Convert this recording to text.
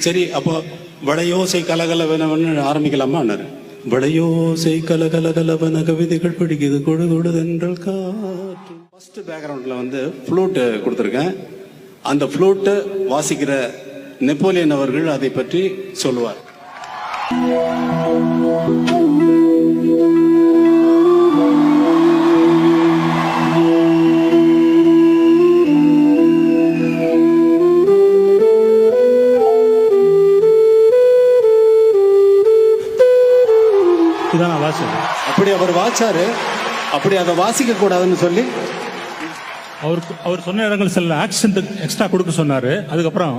சரி, அப்போ வளையோசை கலகலவனவன்னு ஆரம்பிக்கலாமான்னாரு. வளையோசை கலகலகலவன கவிதைகள் பிடிக்குது கொடு கொடுதென்றல் காற்று. ஃபர்ஸ்ட் பேக்ரவுண்ட்ல வந்து ஃப்ளூட் கொடுத்துருக்கேன். அந்த ஃப்ளூட் வாசிக்கிற நெப்போலியன் அவர்கள் அதை பற்றி சொல்லுவார். அப்படி அவர் வாச்சாரு. அப்படி அதை வாசிக்க கூடாதுன்னு சொல்லி அவர் சொன்ன இடங்கள் சில ஆக்சென்ட் எக்ஸ்ட்ரா கொடுக்க சொன்னாரு. அதுக்கப்புறம்